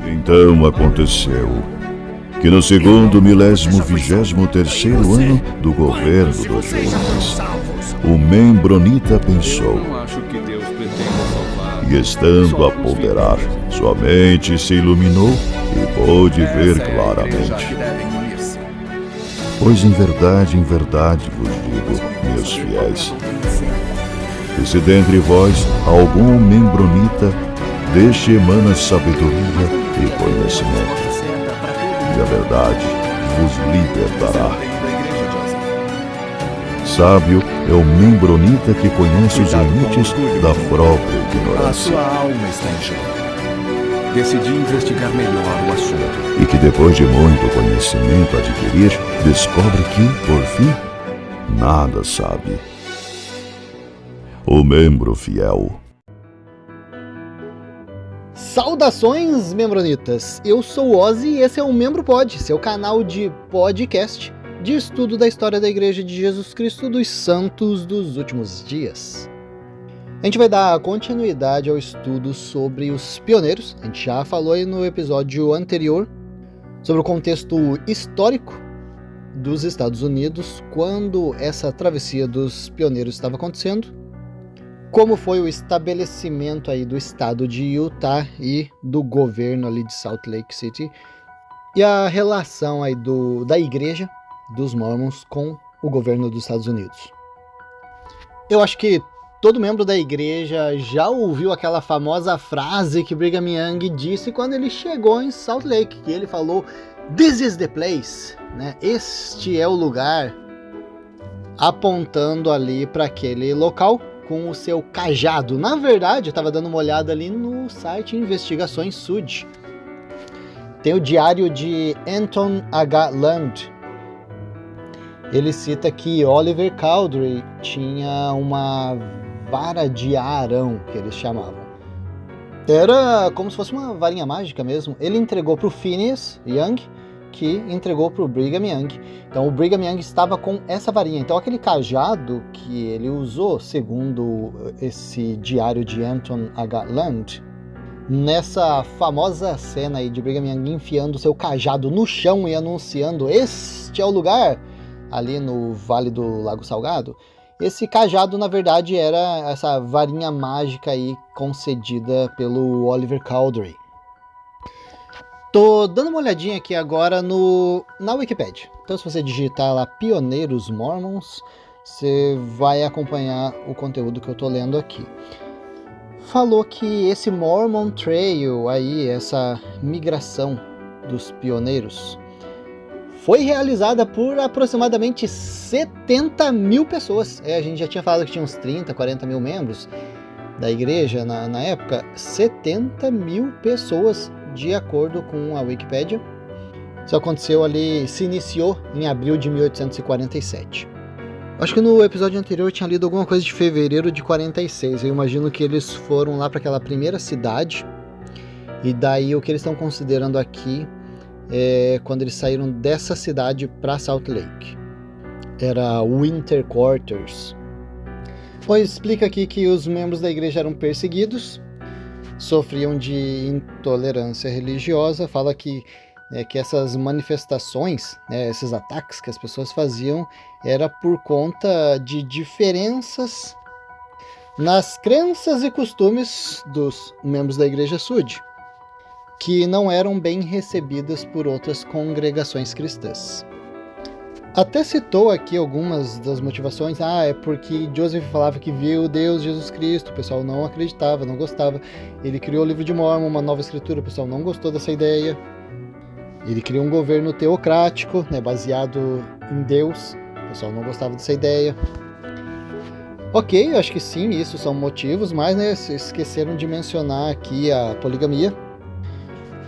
Então aconteceu que no segundo 1023º ano do governo do Jonas, o Membronita pensou, e estando a ponderar, sua mente se iluminou e pôde ver claramente. Pois em verdade vos digo, meus fiéis, que se dentre vós algum membronita, deste emana sabedoria e conhecimento, e a verdade vos libertará. Sábio é o membronita que conhece os limites da própria ignorância. A sua alma está em jogo. Decidi investigar melhor o assunto. E que depois de muito conhecimento adquirir, descobre que, por fim, nada sabe. O membro fiel. Saudações, membronitas! Eu sou o Ozzy e esse é o Membro Pod, seu canal de podcast de estudo da história da Igreja de Jesus Cristo dos Santos dos Últimos Dias. A gente vai dar continuidade ao estudo sobre os pioneiros. A gente já falou aí no episódio anterior sobre o contexto histórico dos Estados Unidos quando essa travessia dos pioneiros estava acontecendo, como foi o estabelecimento aí do estado de Utah e do governo ali de Salt Lake City e a relação aí da igreja dos Mormons com o governo dos Estados Unidos. Eu acho que todo membro da igreja já ouviu aquela famosa frase que Brigham Young disse quando ele chegou em Salt Lake, que ele falou "This is the place", né? Este é o lugar, apontando ali para aquele local com o seu cajado. Na verdade, eu estava dando uma olhada ali no site Investigações Sud. Tem o diário de Anton H. Land. Ele cita que Oliver Cowdery tinha uma vara de Arão, que eles chamavam. Era como se fosse uma varinha mágica mesmo. Ele entregou para o Phineas Young, que entregou para o Brigham Young. Então o Brigham Young estava com essa varinha. Então aquele cajado que ele usou, segundo esse diário de Anton H. Land, nessa famosa cena aí de Brigham Young enfiando seu cajado no chão e anunciando "Este é o lugar", ali no Vale do Lago Salgado, esse cajado na verdade era essa varinha mágica aí concedida pelo Oliver Cowdery. Tô dando uma olhadinha aqui agora na Wikipedia. Então se você digitar lá Pioneiros Mormons, você vai acompanhar o conteúdo que eu tô lendo aqui. Falou que esse Mormon Trail aí, essa migração dos pioneiros, foi realizada por aproximadamente 70 mil pessoas. A gente já tinha falado que tinha uns 30, 40 mil membros da igreja na época. 70 mil pessoas, de acordo com a Wikipédia. Isso aconteceu ali, se iniciou em abril de 1847. Acho que no episódio anterior eu tinha lido alguma coisa de fevereiro de 46. Eu imagino que eles foram lá para aquela primeira cidade. E daí o que eles estão considerando aqui é quando eles saíram dessa cidade para Salt Lake. Era Winter Quarters. Pois explica aqui que os membros da igreja eram perseguidos, sofriam de intolerância religiosa. Fala que essas manifestações, esses ataques que as pessoas faziam, era por conta de diferenças nas crenças e costumes dos membros da Igreja Sud, que não eram bem recebidas por outras congregações cristãs. Até citou aqui algumas das motivações. É porque Joseph falava que viu Deus, Jesus Cristo, o pessoal não acreditava, não gostava. Ele criou o livro de Mormon, uma nova escritura, o pessoal não gostou dessa ideia. Ele criou um governo teocrático, baseado em Deus, o pessoal não gostava dessa ideia. Ok, acho que sim, isso são motivos, mas esqueceram de mencionar aqui a poligamia,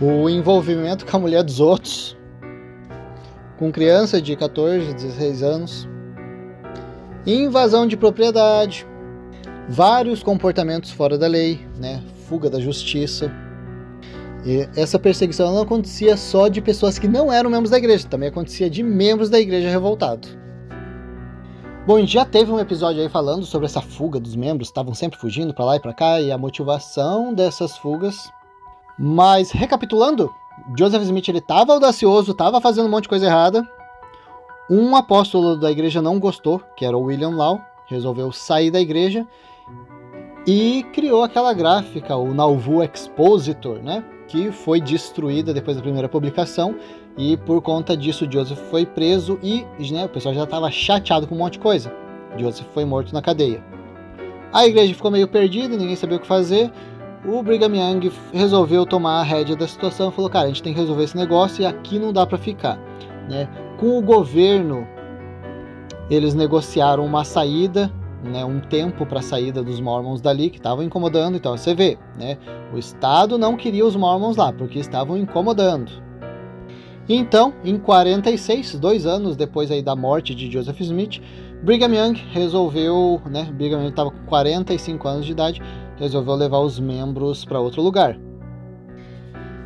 o envolvimento com a mulher dos outros, com criança de 14, 16 anos, invasão de propriedade, vários comportamentos fora da lei, fuga da justiça. E essa perseguição não acontecia só de pessoas que não eram membros da igreja, também acontecia de membros da igreja revoltados. Bom, a gente já teve um episódio aí falando sobre essa fuga dos membros, estavam sempre fugindo para lá e para cá, e a motivação dessas fugas Mas, recapitulando, Joseph Smith estava audacioso, estava fazendo um monte de coisa errada. Um apóstolo da igreja não gostou, que era o William Law, resolveu sair da igreja e criou aquela gráfica, o Nauvoo Expositor, né, que foi destruída depois da primeira publicação, e por conta disso Joseph foi preso e, né, o pessoal já estava chateado com um monte de coisa. Joseph foi morto na cadeia. A igreja ficou meio perdida, ninguém sabia o que fazer. O Brigham Young resolveu tomar a rédea da situação e falou, cara, a gente tem que resolver esse negócio e aqui não dá para ficar, né? Com o governo, eles negociaram uma saída, né, um tempo para a saída dos Mormons dali, que estavam incomodando. Então você vê, né, o Estado não queria os Mormons lá, porque estavam incomodando. Então, em 46, 2 anos depois aí da morte de Joseph Smith, Brigham Young resolveu, né, Brigham Young estava com 45 anos de idade, resolveu levar os membros para outro lugar.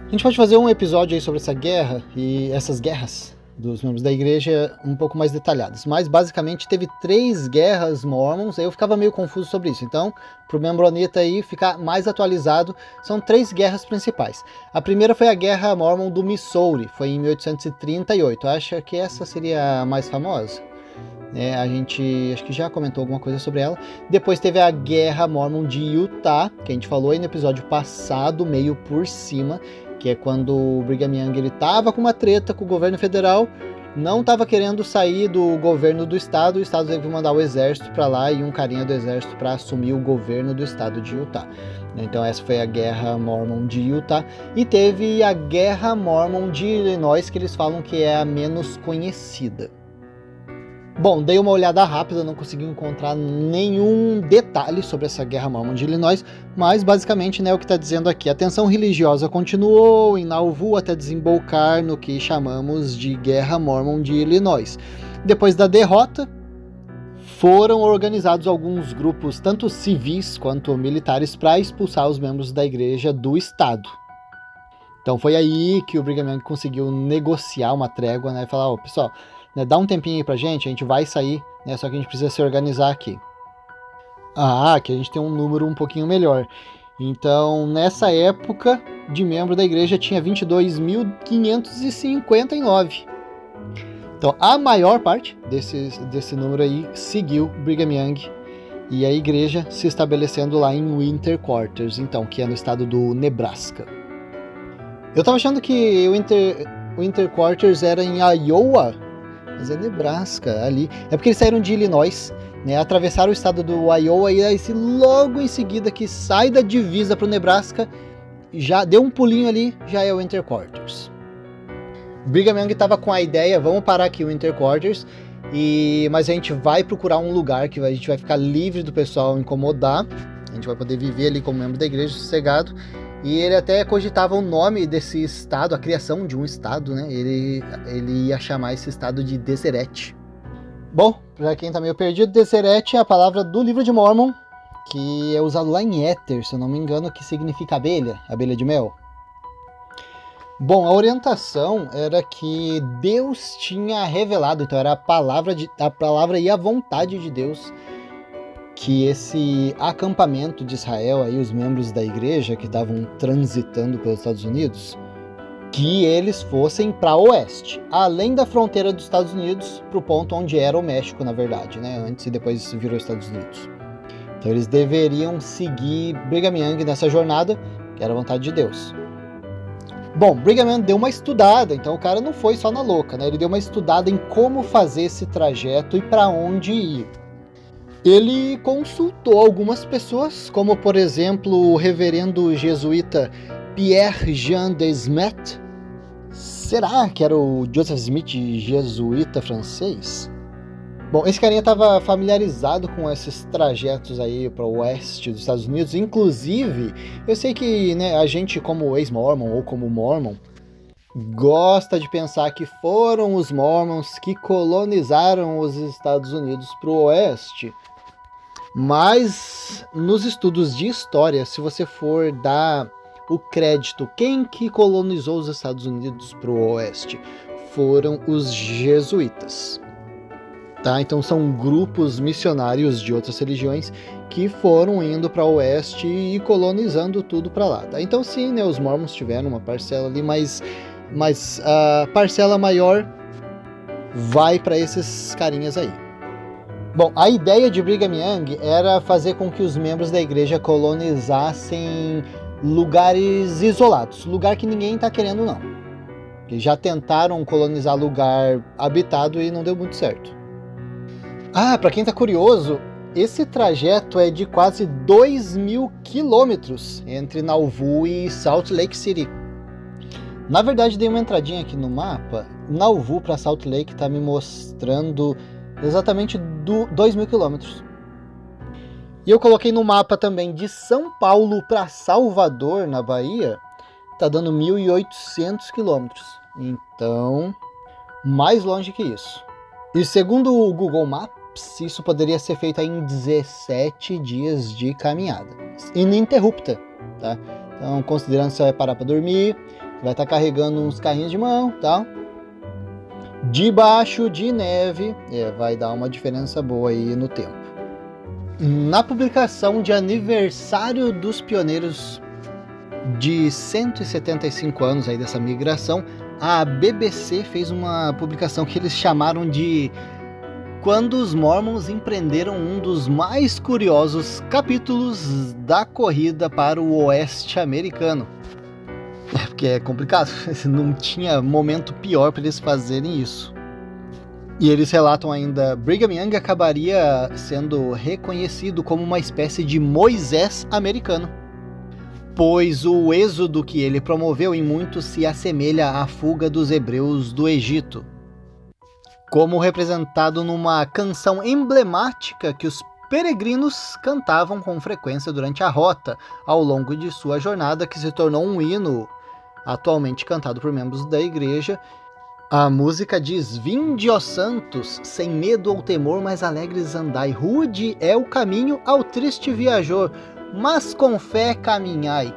A gente pode fazer um episódio aí sobre essa guerra e essas guerras dos membros da igreja um pouco mais detalhadas, mas basicamente teve 3 guerras mormons. Eu ficava meio confuso sobre isso, então para o membronita aí ficar mais atualizado, são 3 guerras principais. A primeira foi a Guerra Mormon do Missouri, foi em 1838, acho que essa seria a mais famosa. A gente acho que já comentou alguma coisa sobre ela. Depois teve a Guerra Mormon de Utah, que a gente falou aí no episódio passado, meio por cima, que é quando o Brigham Young ele tava com uma treta com o governo federal, não estava querendo sair do governo do estado, o estado teve que mandar o exército para lá e um carinha do exército para assumir o governo do estado de Utah. Então essa foi a Guerra Mormon de Utah. E teve a Guerra Mormon de Illinois, que eles falam que é a menos conhecida. Bom, dei uma olhada rápida, não consegui encontrar nenhum detalhe sobre essa Guerra Mormon de Illinois, mas basicamente, né, o que está dizendo aqui, a tensão religiosa continuou em Nauvoo até desembocar no que chamamos de Guerra Mormon de Illinois. Depois da derrota, foram organizados alguns grupos, tanto civis quanto militares, para expulsar os membros da igreja do estado. Então foi aí que o Brigham Young conseguiu negociar uma trégua, né, e falar, pessoal, né, dá um tempinho aí pra gente, a gente vai sair, né, só que a gente precisa se organizar aqui. Que a gente tem um número um pouquinho melhor. Então, nessa época, de membro da igreja tinha 22.559. Então, a maior parte desse número aí seguiu Brigham Young e a igreja se estabelecendo lá em Winter Quarters, então, que é no estado do Nebraska. Eu tava achando que o Winter Quarters era em Iowa, mas é Nebraska, ali. É porque eles saíram de Illinois, né, atravessaram o estado do Iowa e aí logo em seguida que sai da divisa para o Nebraska, já deu um pulinho ali, já é o Winter Quarters. Brigham Young estava com a ideia, vamos parar aqui o Winter Quarters, mas a gente vai procurar um lugar que a gente vai ficar livre do pessoal incomodar, a gente vai poder viver ali como membro da igreja, sossegado. E ele até cogitava o nome desse estado, a criação de um estado, né? Ele ia chamar esse estado de Deseret. Bom, para quem tá meio perdido, Deseret é a palavra do livro de Mormon, que é usado lá em Éter, se eu não me engano, que significa abelha de mel. Bom, a orientação era que Deus tinha revelado, então era a palavra e a vontade de Deus, que esse acampamento de Israel, aí os membros da igreja que estavam transitando pelos Estados Unidos, que eles fossem para oeste, além da fronteira dos Estados Unidos, para o ponto onde era o México, na verdade, né? Antes e depois virou Estados Unidos. Então eles deveriam seguir Brigham Young nessa jornada, que era a vontade de Deus. Bom, Brigham Young deu uma estudada, então o cara não foi só na louca, né? Ele deu uma estudada em como fazer esse trajeto e para onde ir. Ele consultou algumas pessoas, como por exemplo o reverendo jesuíta Pierre Jean Desmet. Será que era o Joseph Smith jesuíta francês? Bom, esse carinha estava familiarizado com esses trajetos aí para o oeste dos Estados Unidos. Inclusive, eu sei que, né, a gente como ex-mormon ou como mormon gosta de pensar que foram os mormons que colonizaram os Estados Unidos para o oeste. Mas nos estudos de história, se você for dar o crédito, quem que colonizou os Estados Unidos para o oeste? Foram os jesuítas. Tá? Então são grupos missionários de outras religiões que foram indo para o oeste e colonizando tudo para lá. Tá? Então sim, né, os Mormons tiveram uma parcela ali, mas a parcela maior vai para esses carinhas aí. Bom, a ideia de Brigham Young era fazer com que os membros da igreja colonizassem lugares isolados, lugar que ninguém está querendo não. Que já tentaram colonizar lugar habitado e não deu muito certo. Para quem está curioso, esse trajeto é de quase 2.000 quilômetros entre Nauvoo e Salt Lake City. Na verdade, dei uma entradinha aqui no mapa. Nauvoo para Salt Lake está me mostrando exatamente 2.000 quilômetros. E eu coloquei no mapa também de São Paulo para Salvador, na Bahia, está dando 1.800 quilômetros. Então, mais longe que isso. E segundo o Google Maps, isso poderia ser feito em 17 dias de caminhada, ininterrupta, tá? Então, considerando que você vai parar para dormir, vai estar carregando uns carrinhos de mão, tá? Debaixo de neve, vai dar uma diferença boa aí no tempo. Na publicação de aniversário dos pioneiros de 175 anos aí dessa migração, a BBC fez uma publicação que eles chamaram de Quando os Mormons empreenderam um dos mais curiosos capítulos da corrida para o oeste americano. Porque é complicado, não tinha momento pior para eles fazerem isso. E eles relatam ainda, Brigham Young acabaria sendo reconhecido como uma espécie de Moisés americano, pois o êxodo que ele promoveu em muito se assemelha à fuga dos hebreus do Egito, como representado numa canção emblemática que os peregrinos cantavam com frequência durante a rota ao longo de sua jornada, que se tornou um hino atualmente cantado por membros da igreja. A música diz: Vinde, ó santos, sem medo ou temor, mas alegres andai. Rude é o caminho ao triste viajor, mas com fé caminhai.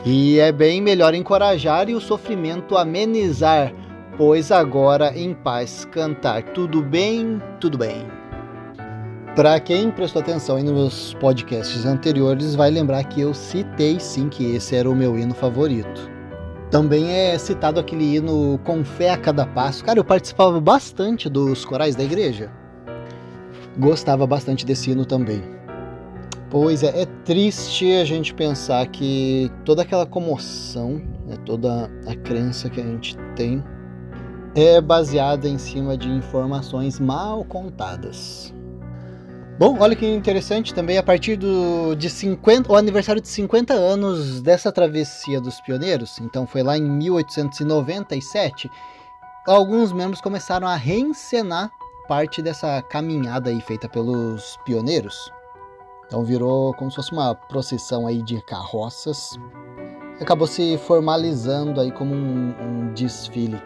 E é bem melhor encorajar e o sofrimento amenizar, pois agora em paz cantar. Tudo bem, tudo bem. Para quem prestou atenção aí nos podcasts anteriores, vai lembrar que eu citei sim que esse era o meu hino favorito. Também é citado aquele hino Com Fé a Cada Passo. Cara, eu participava bastante dos corais da igreja. Gostava bastante desse hino também. Pois é triste a gente pensar que toda aquela comoção, né, toda a crença que a gente tem, é baseada em cima de informações mal contadas. Bom, olha que interessante também, a partir o aniversário de 50 anos dessa travessia dos pioneiros, então foi lá em 1897, alguns membros começaram a reencenar parte dessa caminhada aí feita pelos pioneiros. Então virou como se fosse uma procissão aí de carroças, acabou se formalizando aí como um desfile.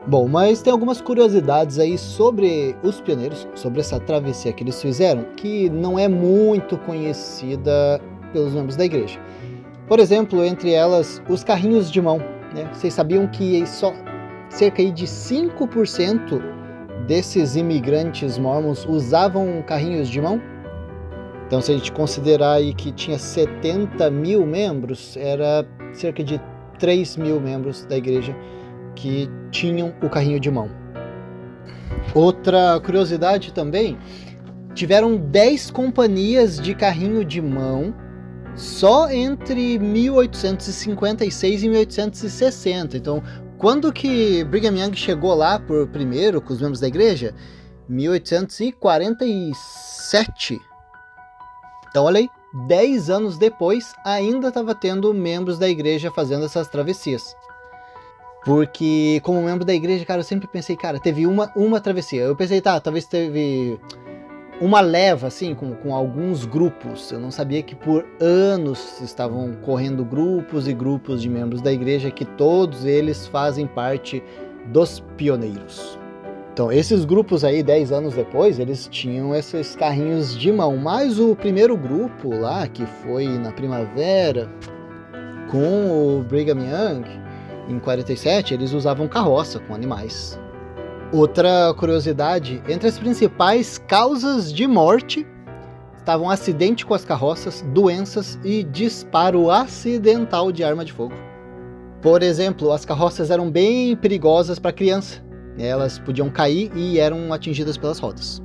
Bom, mas tem algumas curiosidades aí sobre os pioneiros, sobre essa travessia que eles fizeram, que não é muito conhecida pelos membros da igreja. Por exemplo, entre elas, os carrinhos de mão, né? Vocês sabiam que só cerca de 5% desses imigrantes mormons usavam carrinhos de mão? Então, se a gente considerar aí que tinha 70 mil membros, era cerca de 3 mil membros da igreja que tinham o carrinho de mão. Outra curiosidade também, tiveram 10 companhias de carrinho de mão só entre 1856 e 1860. Então, quando que Brigham Young chegou lá por primeiro com os membros da igreja? 1847. Então, olha aí, 10 anos depois, ainda estava tendo membros da igreja fazendo essas travessias. Porque, como membro da igreja, cara, eu sempre pensei, cara, teve uma travessia. Eu pensei, talvez teve uma leva, assim, com alguns grupos. Eu não sabia que por anos estavam correndo grupos e grupos de membros da igreja, que todos eles fazem parte dos pioneiros. Então, esses grupos aí, 10 anos depois, eles tinham esses carrinhos de mão. Mas o primeiro grupo lá, que foi na primavera, com o Brigham Young, em 47, eles usavam carroça com animais. Outra curiosidade, entre as principais causas de morte estavam acidente com as carroças, doenças e disparo acidental de arma de fogo. Por exemplo, as carroças eram bem perigosas para criança. Elas podiam cair e eram atingidas pelas rodas.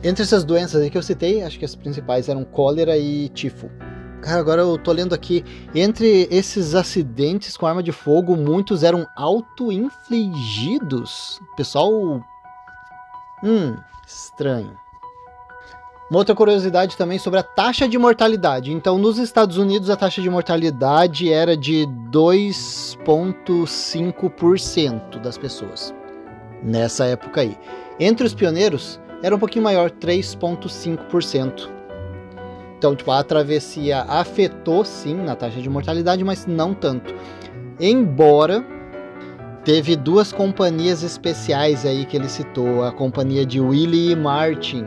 Entre essas doenças aí que eu citei, acho que as principais eram cólera e tifo. Cara, agora eu tô lendo aqui, entre esses acidentes com arma de fogo, muitos eram auto-infligidos. Pessoal, estranho. Uma outra curiosidade também sobre a taxa de mortalidade. Então, nos Estados Unidos, a taxa de mortalidade era de 2,5% das pessoas, nessa época aí. Entre os pioneiros, era um pouquinho maior, 3,5%. Então, tipo, a travessia afetou, sim, na taxa de mortalidade, mas não tanto. Embora teve duas companhias especiais aí que ele citou, a companhia de Willie e Martin,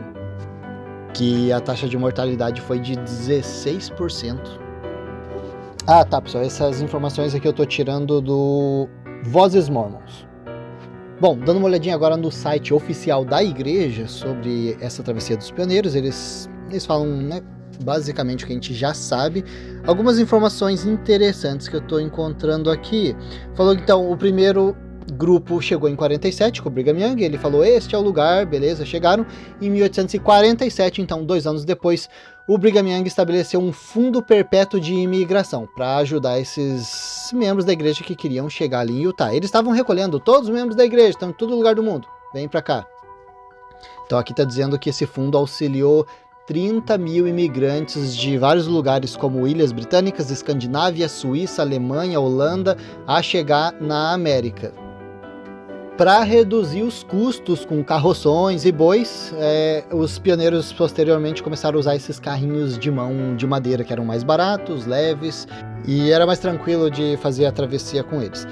que a taxa de mortalidade foi de 16%. Ah, tá, pessoal, essas informações aqui eu tô tirando do Vozes Mormons. Bom, dando uma olhadinha agora no site oficial da igreja sobre essa travessia dos pioneiros, eles falam, né, basicamente o que a gente já sabe. Algumas informações interessantes que eu tô encontrando aqui. Falou que então o primeiro grupo chegou em 47 com o Brigham Young, ele falou, este é o lugar, beleza, chegaram. Em 1847, então 2 anos depois, o Brigham Young estabeleceu um fundo perpétuo de imigração para ajudar esses membros da igreja que queriam chegar ali em Utah. Eles estavam recolhendo todos os membros da igreja, estão em todo lugar do mundo, vem para cá. Então aqui está dizendo que esse fundo auxiliou 30 mil imigrantes de vários lugares como Ilhas Britânicas, Escandinávia, Suíça, Alemanha, Holanda, a chegar na América. Para reduzir os custos com carroções e bois, os pioneiros posteriormente começaram a usar esses carrinhos de mão de madeira, que eram mais baratos, leves, e era mais tranquilo de fazer a travessia com eles.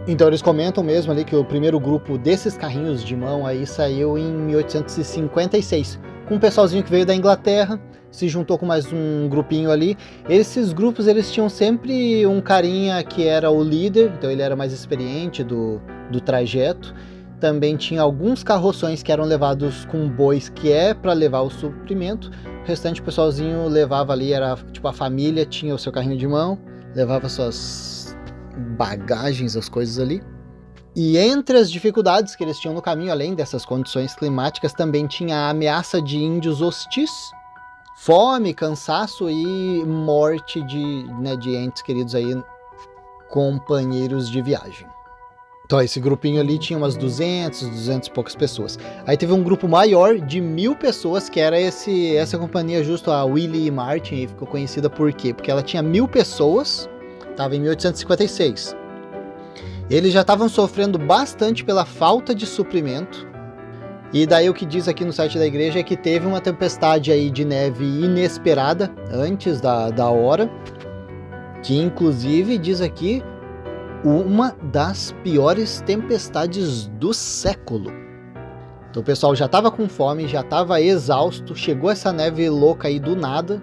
Então eles comentam mesmo ali que o primeiro grupo desses carrinhos de mão aí saiu em 1856, com um pessoalzinho que veio da Inglaterra, se juntou com mais um grupinho ali. Esses grupos eles tinham sempre um carinha que era o líder, então ele era mais experiente do trajeto. Também tinha alguns carroções que eram levados com bois, que é para levar o suprimento. O restante o pessoalzinho levava ali, era tipo a família, tinha o seu carrinho de mão, levava suas bagagens, as coisas ali. E entre as dificuldades que eles tinham no caminho, além dessas condições climáticas, também tinha a ameaça de índios hostis, fome, cansaço e morte de entes queridos aí, companheiros de viagem. Então esse grupinho ali tinha umas 200 e poucas pessoas. Aí teve um grupo maior de 1.000 pessoas, que era essa companhia justo, a Willie e Martin, e ficou conhecida por quê? Porque ela tinha 1.000 pessoas, estava em 1856. Eles já estavam sofrendo bastante pela falta de suprimento. E daí o que diz aqui no site da igreja é que teve uma tempestade aí de neve inesperada antes da hora, que inclusive diz aqui uma das piores tempestades do século. Então o pessoal já estava com fome, já estava exausto, chegou essa neve louca aí do nada.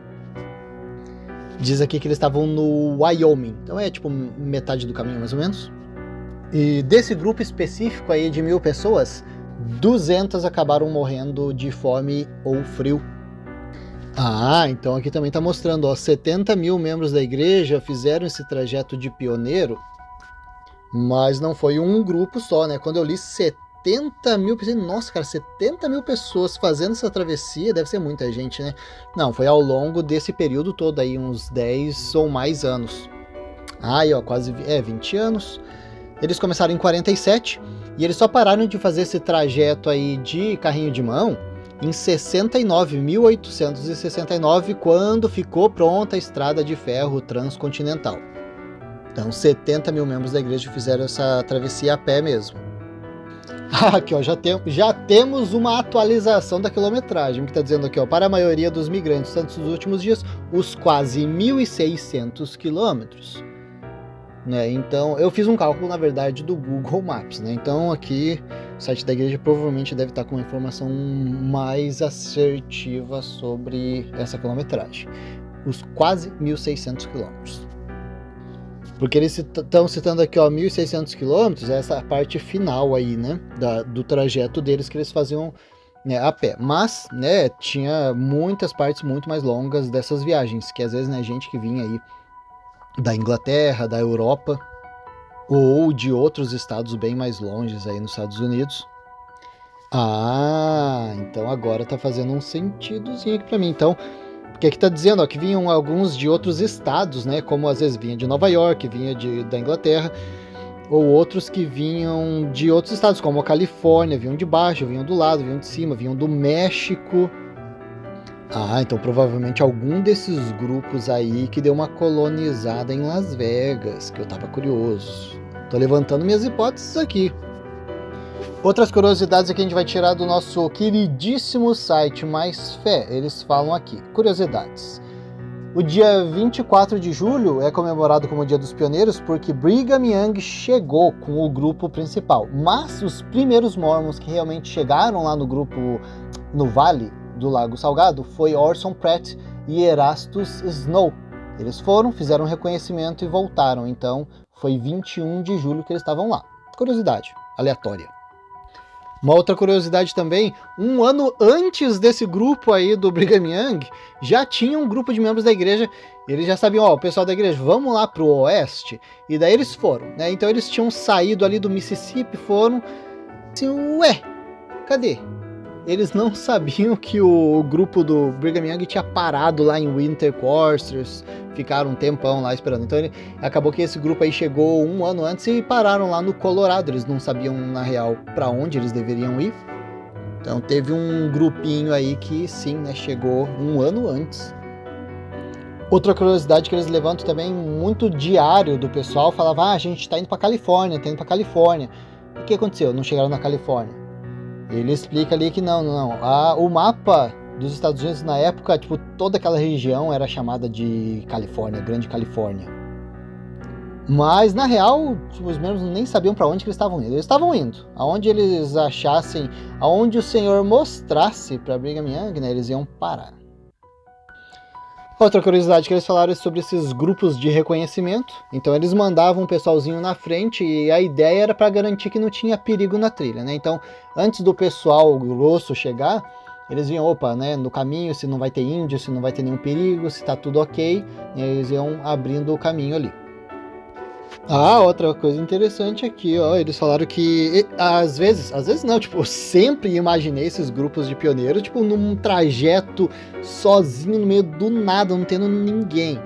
Diz aqui que eles estavam no Wyoming, então é tipo metade do caminho mais ou menos. E desse grupo específico aí de 1.000 pessoas, 200 acabaram morrendo de fome ou frio. Ah, então aqui também está mostrando, ó, 70 mil membros da igreja fizeram esse trajeto de pioneiro, mas não foi um grupo só, né? Quando eu li 70 mil, pensei, nossa, cara, 70 mil pessoas fazendo essa travessia, deve ser muita gente, né? Não, foi ao longo desse período todo aí, uns 10 ou mais anos. Aí, ó, quase 20 anos. Eles começaram em 47 e eles só pararam de fazer esse trajeto aí de carrinho de mão em 1869, quando ficou pronta a estrada de ferro transcontinental. Então 70 mil membros da igreja fizeram essa travessia a pé mesmo. Aqui, ó, já temos uma atualização da quilometragem, que está dizendo aqui, ó, para a maioria dos migrantes, tanto nos últimos dias, os quase 1.600 quilômetros. Né? Então, eu fiz um cálculo, na verdade, do Google Maps, né? Então, aqui, o site da igreja provavelmente deve estar com uma informação mais assertiva sobre essa quilometragem. Os quase 1.600 quilômetros. Porque eles estão citando aqui, ó, 1.600 quilômetros, essa parte final aí, né, do trajeto deles que eles faziam, né, a pé. Mas, né, tinha muitas partes muito mais longas dessas viagens, que às vezes, né, gente que vinha aí da Inglaterra, da Europa, ou de outros estados bem mais longes aí nos Estados Unidos. Ah, então agora tá fazendo um sentidozinho aqui pra mim. Então, porque aqui tá dizendo, ó, que vinham alguns de outros estados, né, como às vezes vinha de Nova York, vinha da Inglaterra, ou outros que vinham de outros estados, como a Califórnia, vinham de baixo, vinham do lado, vinham de cima, vinham do México. Ah, então provavelmente algum desses grupos aí que deu uma colonizada em Las Vegas, que eu tava curioso. Tô levantando minhas hipóteses aqui. Outras curiosidades aqui a gente vai tirar do nosso queridíssimo site Mais Fé. Eles falam aqui, curiosidades. O dia 24 de julho é comemorado como o Dia dos Pioneiros porque Brigham Young chegou com o grupo principal. Mas os primeiros mormons que realmente chegaram lá no grupo, no Vale do Lago Salgado, foi Orson Pratt e Erastus Snow. Eles foram, fizeram um reconhecimento e voltaram. Então foi 21 de julho que eles estavam lá. Curiosidade aleatória. Uma outra curiosidade também, um ano antes desse grupo aí do Brigham Young, já tinha um grupo de membros da igreja, eles já sabiam, ó, o pessoal da igreja, vamos lá pro oeste, e daí eles foram, né? Então eles tinham saído ali do Mississippi, foram, assim, ué, cadê? Eles não sabiam que o grupo do Brigham Young tinha parado lá em Winter Quarters, ficaram um tempão lá esperando. Então acabou que esse grupo aí chegou um ano antes e pararam lá no Colorado. Eles não sabiam, na real, para onde eles deveriam ir. Então teve um grupinho aí que sim, né, chegou um ano antes. Outra curiosidade que eles levantam também, muito diário do pessoal, falava, a gente tá indo pra Califórnia, tá indo pra Califórnia. E o que aconteceu? Não chegaram na Califórnia. Ele explica ali que não. O mapa dos Estados Unidos na época, tipo, toda aquela região era chamada de Califórnia, Grande Califórnia. Mas, na real, tipo, os membros nem sabiam para onde que eles estavam indo. Eles estavam indo. Aonde eles achassem, aonde o Senhor mostrasse para Brigham Young, né, eles iam parar. Outra curiosidade que eles falaram é sobre esses grupos de reconhecimento. Então eles mandavam um pessoalzinho na frente e a ideia era para garantir que não tinha perigo na trilha, né? Então, antes do pessoal grosso chegar, eles viam, opa, né, no caminho, se não vai ter índio, se não vai ter nenhum perigo, se tá tudo ok, e eles iam abrindo o caminho ali. Outra coisa interessante aqui, ó, eles falaram que às vezes não, tipo, eu sempre imaginei esses grupos de pioneiros, tipo, num trajeto sozinho no meio do nada, não tendo ninguém.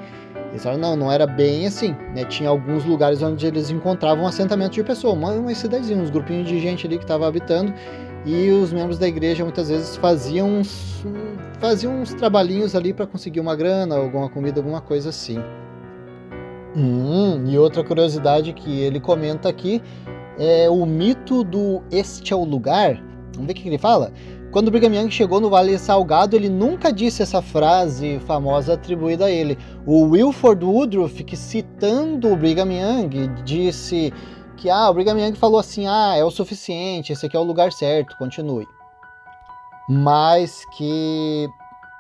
Eles falaram, não era bem assim, né, tinha alguns lugares onde eles encontravam um assentamento de pessoas, uma cidadezinha, uns grupinhos de gente ali que estava habitando, e os membros da igreja muitas vezes faziam uns trabalhinhos ali para conseguir uma grana, alguma comida, alguma coisa assim. E outra curiosidade que ele comenta aqui é o mito do este é o lugar. Vamos ver o que ele fala? Quando Brigham Young chegou no Vale Salgado, ele nunca disse essa frase famosa atribuída a ele. O Wilford Woodruff, que citando o Brigham Young, disse que o Brigham Young falou assim, é o suficiente, esse aqui é o lugar certo, continue. Mas que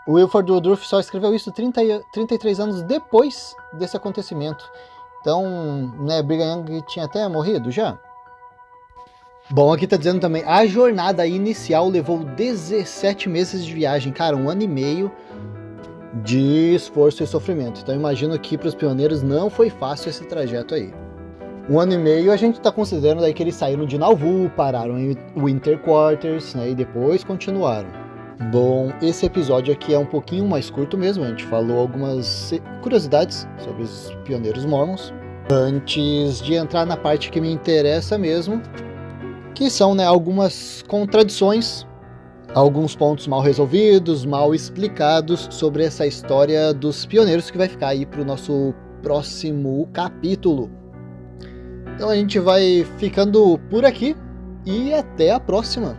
o Wilford Woodruff só escreveu isso 33 anos depois desse acontecimento. Então, né, Brigham Young tinha até morrido já. Bom, aqui tá dizendo também, a jornada inicial levou 17 meses de viagem. Cara, 1 ano e meio de esforço e sofrimento. Então, imagino que para os pioneiros não foi fácil esse trajeto aí. 1 ano e meio a gente tá considerando aí que eles saíram de Nauvoo, pararam em Winter Quarters, né, e depois continuaram. Bom, esse episódio aqui é um pouquinho mais curto mesmo, a gente falou algumas curiosidades sobre os pioneiros mormons. Antes de entrar na parte que me interessa mesmo, que são, né, algumas contradições, alguns pontos mal resolvidos, mal explicados sobre essa história dos pioneiros que vai ficar aí para o nosso próximo capítulo. Então a gente vai ficando por aqui e até a próxima!